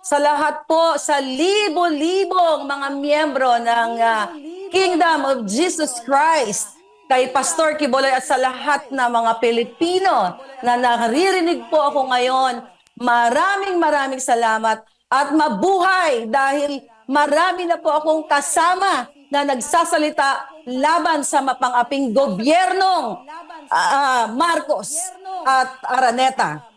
sa lahat po, sa libo-libong mga miyembro ng Kingdom of Jesus Christ, kay Pastor Kibuloy at sa lahat na mga Pilipino na naririnig po ako ngayon. Maraming salamat at mabuhay dahil marami na po akong kasama na nagsasalita laban sa mapang-aping gobyernong Marcos at Araneta.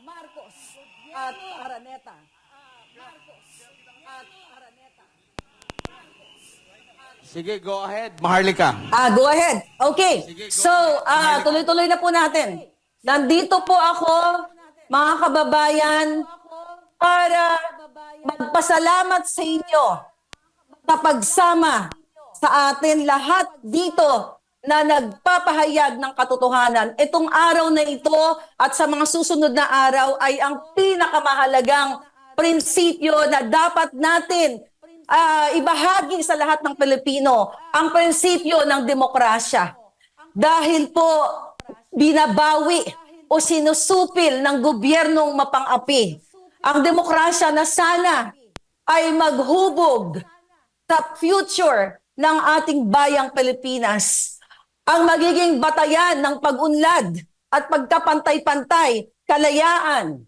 Sige, go ahead. Maharlika. Go ahead. Okay. Sige, go So, ahead. tuloy-tuloy na po natin. Nandito po ako, mga kababayan, para magpasalamat sa inyo sa pagsama sa atin lahat dito na nagpapahayag ng katotohanan. Itong araw na ito at sa mga susunod na araw ay ang pinakamahalagang prinsipyo na dapat natin ibahagi sa lahat ng Pilipino, ang prinsipyo ng demokrasya. Dahil po binabawi o sinusupil ng gobyernong mapang-api ang demokrasya na sana ay maghubog sa future ng ating bayang Pilipinas. Ang magiging batayan ng pag-unlad at pagkapantay-pantay, kalayaan,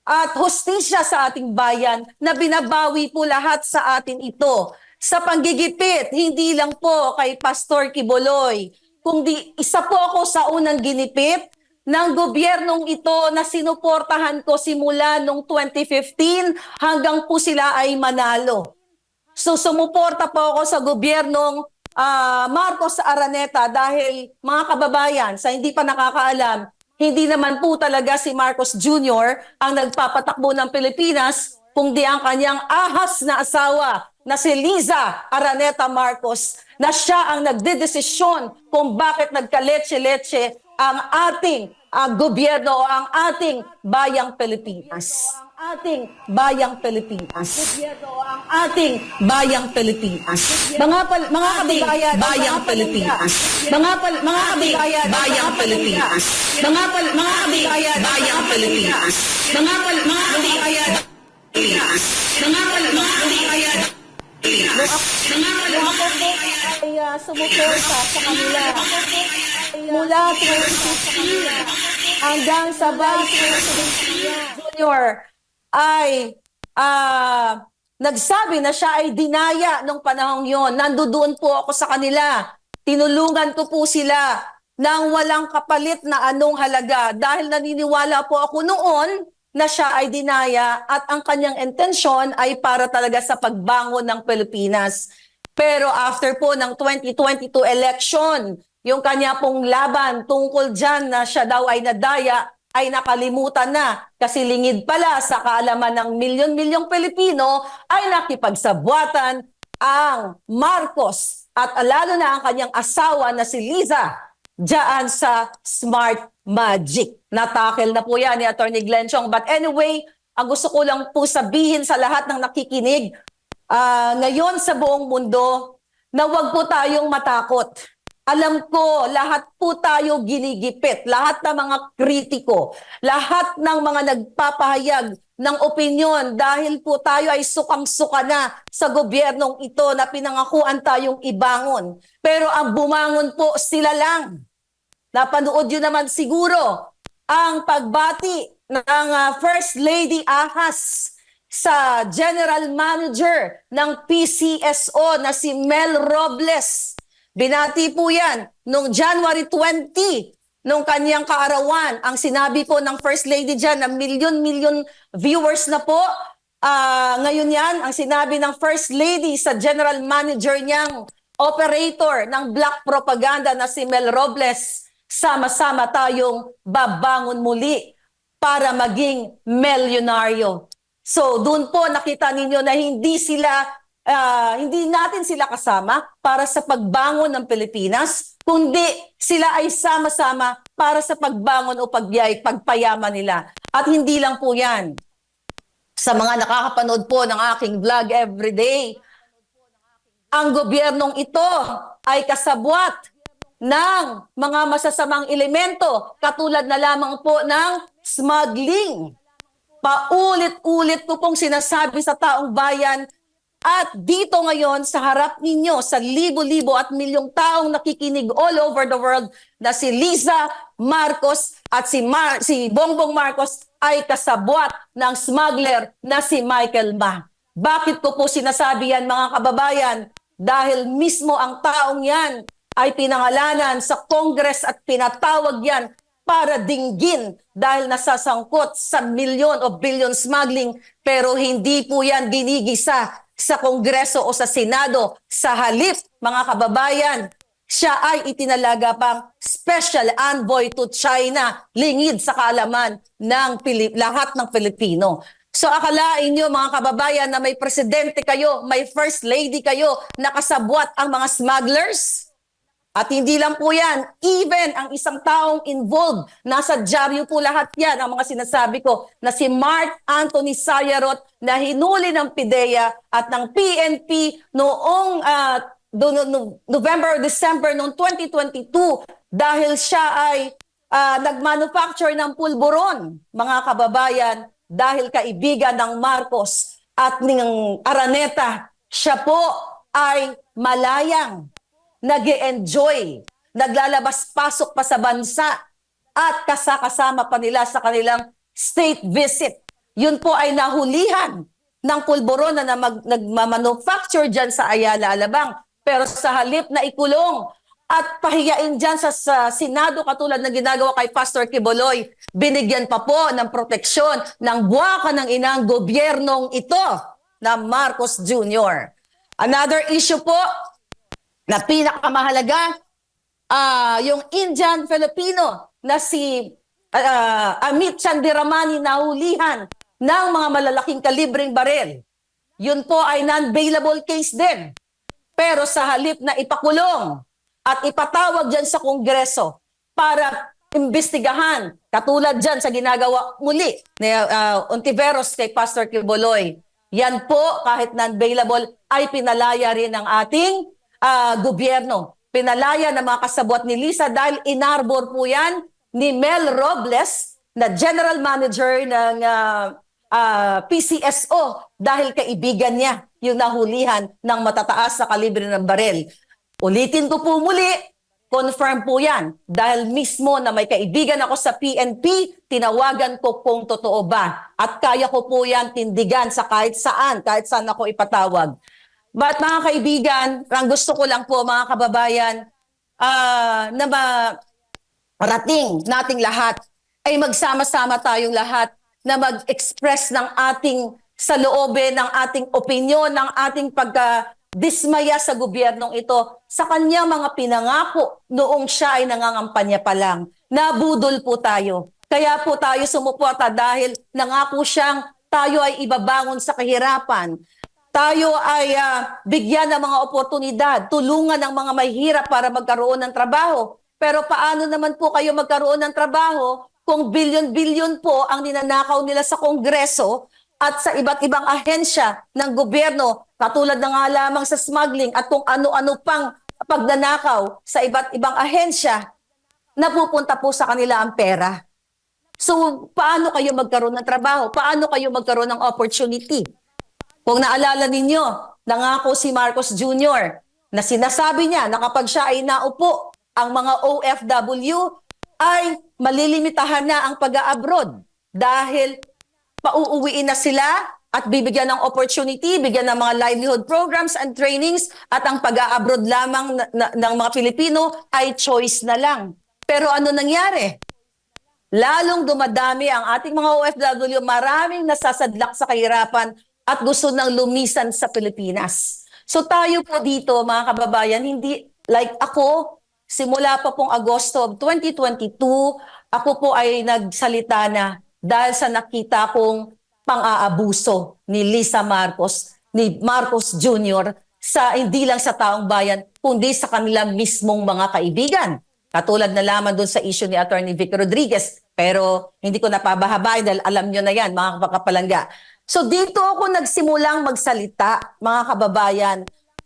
at hustisya sa ating bayan na binabawi po lahat sa atin ito. Sa panggigipit, hindi lang po kay Pastor Kibuloy, kundi isa po ako sa unang ginipit ng gobyernong ito na sinuportahan ko simula noong 2015 hanggang po sila ay manalo. So sumuporta po ako sa gobyernong Marcos Araneta dahil mga kababayan, sa hindi pa nakakaalam, hindi naman po talaga si Marcos Jr. ang nagpapatakbo ng Pilipinas, kundi ang kanyang ahas na asawa na si Liza Araneta Marcos na siya ang nagdedesisyon kung bakit nagkaletse-letse ang ating gobyerno o ang ating bayang Pilipinas. Ating bayang Pilipinas. Ang ating bayang Pilipinas. Mga kababayan, bayang Pilipinas. Mga kababayan, bayang Pilipinas. Mga kababayan, bayang Pilipinas. Mga kababayan, Pilipinas. Mga kababayan, Pilipinas. Nung ako po ay sumuporta sa kanila mula 2015 hanggang sa Vice President Junior ay nagsabi na siya ay dinaya nung panahong yon. Nandoon po ako sa kanila. Tinulungan ko po sila ng walang kapalit na anong halaga dahil naniniwala po ako noon na siya ay dinaya at ang kanyang intensyon ay para talaga sa pagbangon ng Pilipinas. Pero after po ng 2022 election, yung kanya pong laban tungkol dyan na siya daw ay nadaya, ay nakalimutan na kasi lingid pala sa kaalaman ng milyon-milyong Pilipino ay nakipagsabwatan ang Marcos at lalo na ang kanyang asawa na si Liza diyan sa Smart Magic. Natakel na po yan ni Atty. Glenn Chong. But anyway, ang gusto ko lang po sabihin sa lahat ng nakikinig ngayon sa buong mundo na huwag po tayong matakot. Alam ko, lahat po tayo ginigipit, lahat ng mga kritiko, lahat ng mga nagpapahayag ng opinyon dahil po tayo ay sukang-suka na sa gobyernong ito na pinangakuan tayong ibangon. Pero ang bumangon po sila lang. Napanood yun naman siguro ang pagbati ng First Lady Ahas sa General Manager ng PCSO na si Mel Robles. Binati po yan noong January 20, nung kanyang kaarawan. Ang sinabi po ng First Lady dyan na milyon-milyon viewers na po. Ngayon yan, ang sinabi ng First Lady sa General Manager niyang operator ng black propaganda na si Mel Robles, sama-sama tayong babangon muli para maging milyonaryo. So doon po nakita ninyo na hindi natin sila kasama para sa pagbangon ng Pilipinas, kundi sila ay sama-sama para sa pagbangon o pagpayaman nila. At hindi lang po yan. Sa mga nakakapanood po ng aking vlog everyday, ang gobyernong ito ay kasabwat ng mga masasamang elemento katulad na lamang po ng smuggling. Paulit-ulit ko pong sinasabi sa taong bayan at dito ngayon sa harap ninyo, sa libo-libo at milyong taong nakikinig all over the world na si Liza Marcos at si Bongbong Marcos ay kasabwat ng smuggler na si Michael Ma. Bakit ko po sinasabi yan mga kababayan? Dahil mismo ang taong yan ay pinangalanan sa Congress at pinatawag yan para dinggin dahil nasasangkot sa milyon o billion smuggling pero hindi po yan ginigisa sa Kongreso o sa Senado. Sa halip, mga kababayan, siya ay itinalaga pang special envoy to China, lingid sa kaalaman ng lahat ng Pilipino. So akalain nyo mga kababayan na may presidente kayo, may first lady kayo, nakasabwat ang mga smugglers? At hindi lang po yan, even ang isang taong involved, nasa dyaryo po lahat yan, ang mga sinasabi ko, na si Mark Anthony Sayarot na hinuli ng PIDEA at ng PNP noong November or December noong 2022 dahil siya ay nagmanufacture ng pulburon, mga kababayan, dahil kaibigan ng Marcos at ng Araneta, siya po ay malayang nag-e-enjoy, naglalabas-pasok pa sa bansa at kasama pa nila sa kanilang state visit. Yun po ay nahulihan ng pulburon na nagmamanufacture dyan sa Ayala, Alabang. Pero sa halip na ikulong at pahiyain dyan sa Senado katulad ng ginagawa kay Pastor Quiboloy, binigyan pa po ng proteksyon ng buwaka ng inang gobyernong ito na Marcos Jr. Another issue po, na pinakamahalaga, yung Indian Filipino na si Amit Chandiramani nahulihan ng mga malalaking kalibreng baril. Yun po ay non-bailable case din. Pero sa halip na ipakulong at ipatawag dyan sa Kongreso para imbestigahan, katulad dyan sa ginagawa muli ni Ontiveros kay Pastor Quiboloy, yan po kahit non-bailable ay pinalaya rin ng ating gobyerno. Pinalaya ng mga kasabwat ni Liza dahil inarbor po yan ni Mel Robles na general manager ng PCSO dahil kaibigan niya yung nahulihan ng matataas sa kalibre ng baril. Ulitin ko po muli, confirm po yan dahil mismo na may kaibigan ako sa PNP, tinawagan ko kung totoo ba at kaya ko po yan tindigan sa kahit saan ako ipatawag. But mga kaibigan, ang gusto ko lang po mga kababayan na marating nating lahat ay magsama-sama tayong lahat na mag-express ng ating saloobin, ng ating opinyon, ng ating pagkadismaya sa gobyernong ito sa kanyang mga pinangako noong siya ay nangangampanya pa lang. Nabudol po tayo. Kaya po tayo sumuporta dahil nangako siyang tayo ay ibabangon sa kahirapan. Tayo ay bigyan ng mga oportunidad, tulungan ng mga mahirap para magkaroon ng trabaho. Pero paano naman po kayo magkaroon ng trabaho kung bilyon-bilyon po ang ninanakaw nila sa Kongreso at sa iba't ibang ahensya ng gobyerno, katulad na nga lamang sa smuggling at kung ano-ano pang pagnanakaw sa iba't ibang ahensya, napupunta po sa kanila ang pera. So, paano kayo magkaroon ng trabaho? Paano kayo magkaroon ng opportunity? Kung naalala ninyo, nangako si Marcos Jr. na sinasabi niya na kapag siya ay naupo, ang mga OFW ay malilimitahan na ang pag-a-abroad dahil pauuwiin na sila at bibigyan ng opportunity, bigyan ng mga livelihood programs and trainings at ang pag-a-abroad lamang ng mga Pilipino ay choice na lang. Pero ano nangyari? Lalong dumadami ang ating mga OFW, maraming nasasadlak sa kahirapan at gusto nang lumisan sa Pilipinas. So tayo po dito mga kababayan, hindi like ako, simula pa pong Agosto of 2022, ako po ay nagsalita na dahil sa nakita kong pang-aabuso ni Liza Marcos, ni Marcos Jr. sa hindi lang sa taong bayan, kundi sa kanilang mismong mga kaibigan. Katulad na lamang doon sa issue ni Attorney Vic Rodriguez. Pero hindi ko napabahabain dahil alam nyo na yan, mga kapalangga. So dito ako nagsimulang magsalita, mga kababayan,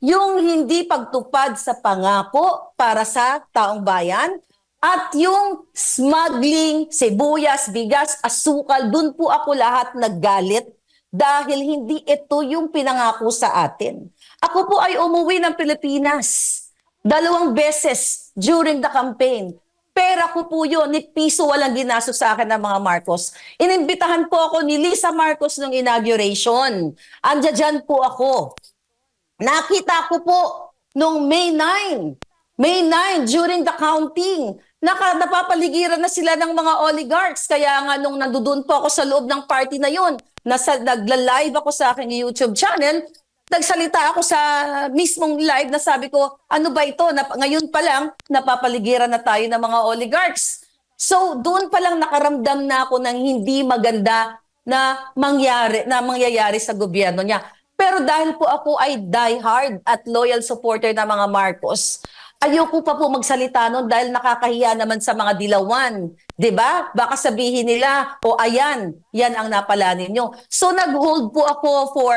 yung hindi pagtupad sa pangako para sa taong bayan At yung smuggling, sibuyas, bigas, asukal, dun po ako lahat naggalit dahil hindi ito yung pinangako sa atin. Ako po ay umuwi ng Pilipinas 2 beses during the campaign. Pera ko po yun, ni piso walang ginasto sa akin ng mga Marcos. Inimbitahan po ako ni Lisa Marcos nung inauguration. Andiyan dyan po ako. Nakita ko po nung May 9 during the counting, napapaligiran na sila ng mga oligarchs. Kaya nga nung nandoon po ako sa loob ng party na yun, nagla-live ako sa aking YouTube channel, nagsalita ako sa mismong live na sabi ko, ano ba ito? Ngayon pa lang, napapaligiran na tayo ng mga oligarchs. So doon pa lang nakaramdam na ako ng hindi maganda na mangyayari sa gobyerno niya. Pero dahil po ako ay diehard at loyal supporter ng mga Marcos, ayoko pa po magsalita nun dahil nakakahiya naman sa mga dilawan. 'Di ba? Baka sabihin nila, o ayan, yan ang napala ninyo. So nag-hold po ako for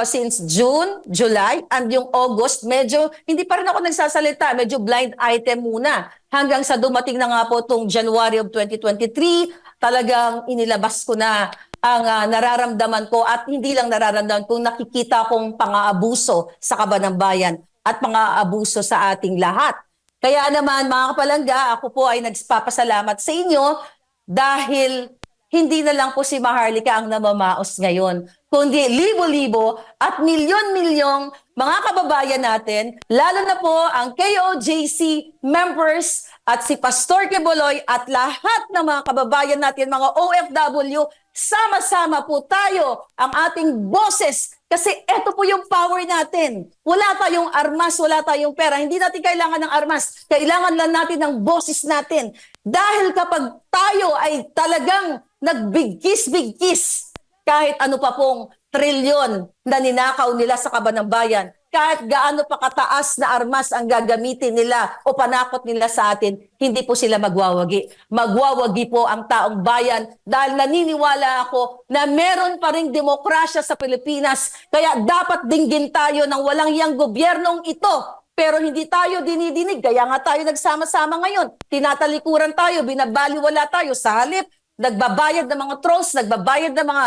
since June, July, and yung August, medyo hindi pa rin ako nagsasalita, medyo blind item muna. Hanggang sa dumating na nga po itong January of 2023, talagang inilabas ko na ang nararamdaman ko at hindi lang nararamdaman ko, nakikita kong pang-aabuso sa kaban ng bayan at pang-aabuso sa ating lahat. Kaya naman mga kapalangga, ako po ay nagpapasalamat sa inyo dahil hindi na lang po si Maharlika ang namamaos ngayon, kundi libo-libo at milyon-milyong mga kababayan natin, lalo na po ang KOJC members at si Pastor Quiboloy at lahat ng mga kababayan natin, mga OFW, sama-sama po tayo ang ating boses kasi ito po yung power natin. Wala tayong armas, wala tayong pera. Hindi natin kailangan ng armas. Kailangan lang natin ng boses natin. Dahil kapag tayo ay talagang nagbigkis-bigkis, kahit ano pa pong trilyon na ninakaw nila sa kaban ng bayan, kahit gaano pa kataas na armas ang gagamitin nila o panakot nila sa atin, hindi po sila magwawagi. Magwawagi po ang taong bayan dahil naniniwala ako na meron pa ring demokrasya sa Pilipinas. Kaya dapat dinggin tayo ng walang yang gobyernong ito. Pero hindi tayo dinidinig. Kaya nga tayo nagsama-sama ngayon. Tinatalikuran tayo, binabaliwala tayo. Sa halip, nagbabayad ng mga trolls, nagbabayad ng mga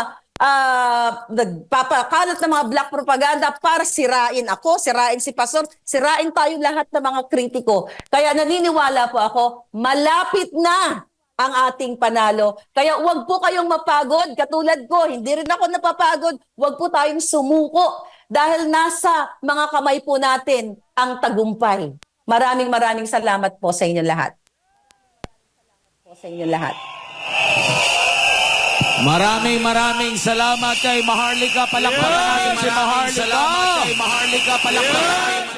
nagpapakalat ng mga black propaganda para sirain ako, sirain si Pastor, sirain tayo lahat ng mga kritiko. Kaya naniniwala po ako, malapit na ang ating panalo. Kaya huwag po kayong mapagod, katulad ko, hindi rin ako napapagod, huwag po tayong sumuko dahil nasa mga kamay po natin ang tagumpay. Maraming salamat po sa inyo lahat. Maraming salamat kay Maharlika. Palakpakan natin si Maharlika. Salamat kay Maharlika. Palakpakan natin.